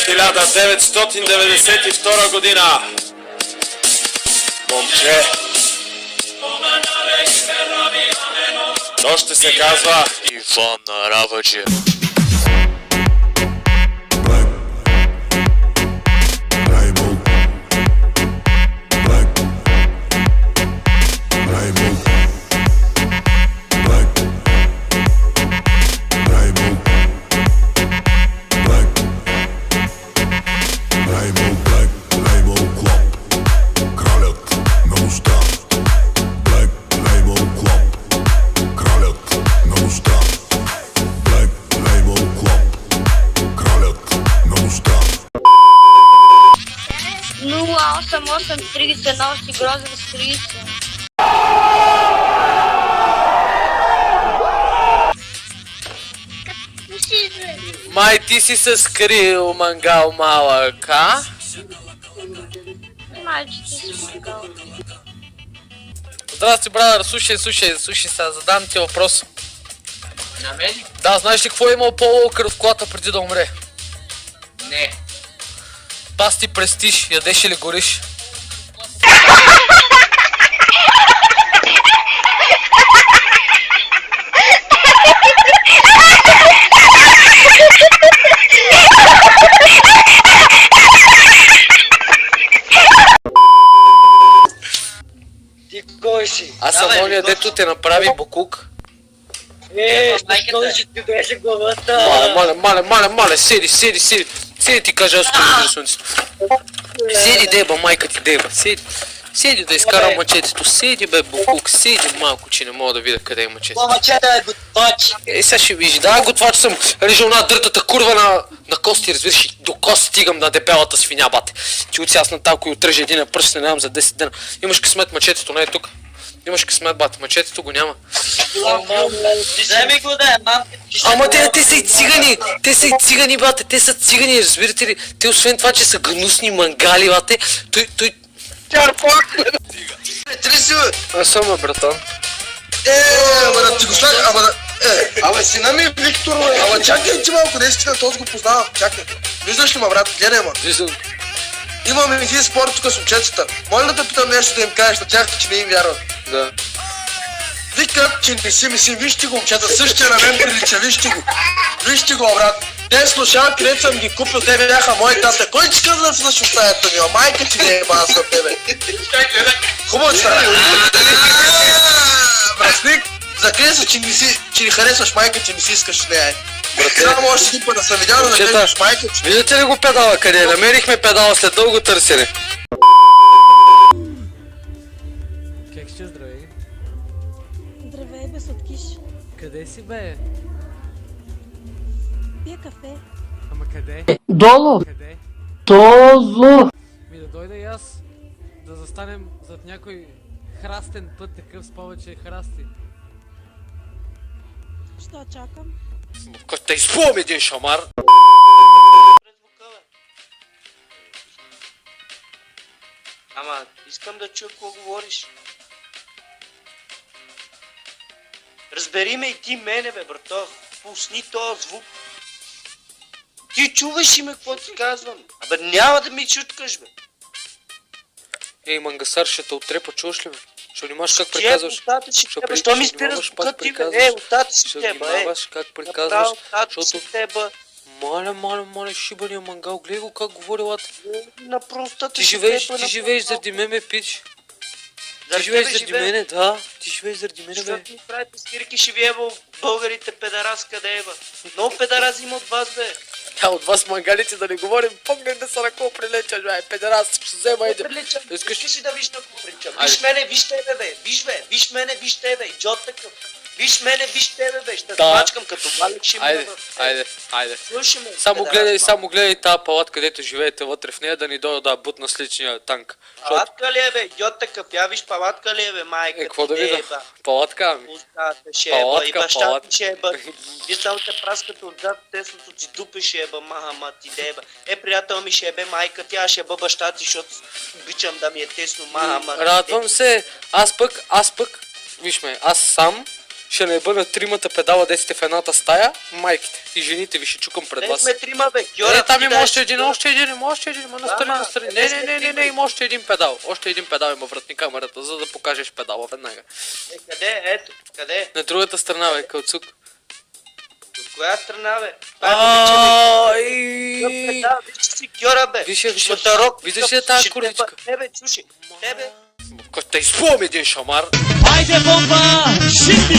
1992 година. Момче. То ще се казва Иван Раваджиев. Носи грозен стрица. Май, ти си се скрил, мангал малък, а? Май, че ти си мангал. Здрасти, брадър, слушай сега, задам ти въпрос. На мен? Да, знаеш ли какво е имал Пол Уокър в колата преди да умре? Не. Пасти престиж, ядеш или гориш? Ти кой си? Аз съм ония, дето те направи букук. Защо ще ти беше главата? Маля, седи. Седи ти кажа, аз ще видя слънцето. Седи, деба, майка ти деба, седи да изкарам мачетето, седи бе букук, седи малко, че не мога да видя къде е мачетето. Това мачета е готвач. Сега ще вижди, да, готвач съм, режал на дъртата курва на кости, разбираш, и до кост стигам на дебелата свиня, бате. Ти от аз на талко и отръжа един пръст, не нямам за 10 дена. Имаш късмет, мачетето не е тук. Имаш късмет, бате, мачетето го няма. Вземи го да е, мамка. Ама те са и цигани, бате, те са цигани, разбирате ли? Те освен това, че са гнусни мангали, бате, той... Треси, бе! Аз съм, братан. Ама да ти го слагай, ама да... Абе, сина ми Виктор, бе! Ама чакай ти малко, наистина, този го познавам, чакай. Виждаш ли ма, брат? Гледай, ма. Виждам. Имаме един спор тук с момчетата. Моля да те питам нещо да им кажеш на тях, че не им вярват. Да. Викат, че не си мисли, вижте го, момчета, същия на мен прилича, вижте го, брат. Те слушалки, където съм ги купил, те бяха мои тата. Кой ти каза да влъж в стаята ми, майка ти не е бас на тебе. Хубаво ти стара. Брасник, закрия се, че не харесваш майка, че не си искаш с нея. Само още един път да съм видял да намериш майка, че... Виждате ли го педала къде? Намерихме педала след дълго търсене. Кексче, здравей. Здравей, бе, сладкиш. Къде си, бе? Пия кафе. Ама къде? Долу! Къде? Долу! Ми да дойда и аз да застанем зад някой храстен път, такъв с повече храсти. Що чакам? Като те изплувам един шамар! Ама, искам да чуя какво говориш. Разбери ме и ти мене, бе, брато. Пусни този звук. Ти чуваш ли ме, какво ти казвам? Абе, няма да ми чуткаш, бе. Ей, мангасар, ще те отрепа, чуваш ли, бе? Ще внимаваш как Тие приказваш. устата си тебе, що ми спира звука ти, бе? Устата си Ще тебе, внимаваш как приказваш, устата си защото... тебе. Маля, шибания мангал, гледай го как говори лата. На простата Ти живееш заради мене, пич. Ти живееш заради мене, да. Ти живееш заради мене, бе. Защото ми правите стирки, ще ви еба българите педарас, къде еба. Много педарази има от вас, бе. Да, от вас мангалите да не говорим, помнен да са на кого прилечаш, бе. Педерас, ще взема, иде. Искаш ли да виж на какво приличам? Виж мене, виж тебе, бе. Виж мене, виж тебе, идиот такъв. Виж мене, виж тебе, бе. Ще смачкам като балик, ще ми Айде. Слушай ме. Само гледай тази палат, където живеете вътре в нея, да ни дойда да бутна с личния танк. Палатка ли е, бе? Идиот такъв. Я виж палатка ли е, бе, майка? Какво да видя? Палатка, ами. Устата ще еба и баща ти ще еба. Вие само те праскате отзад, теслото ти дупе ще еба, мама ти деба. Приятел ми ще ебе майка, тя ще еба баща ти, защото обичам да ми е тесно, мама. Радвам се. Аз пък, виж ме, аз сам Ще не бъда тримата педала, де сте в едната стая, майките и жените ви ще чукам пред Не вас. сме трима, бе. Не, Гьора, там ти има дай още си един, Гьора. още един, ма настрани, Ама, настрани. не сме Не, трима. има още един педал. Още един педал има вратни камерата, за да покажеш педала веднага. Къде? Ето. Къде? На другата страна, бе, кълцук. От коя страна, бе? Това е момиче, бе. Ай! Да, виж си Гьора, бе. Виж, Матарок. виждаш ли тази Ще курвичка? те ба- Не, бе, слушай. Тебе. Като те изплувам един шамар. Haydi bomba, şimdi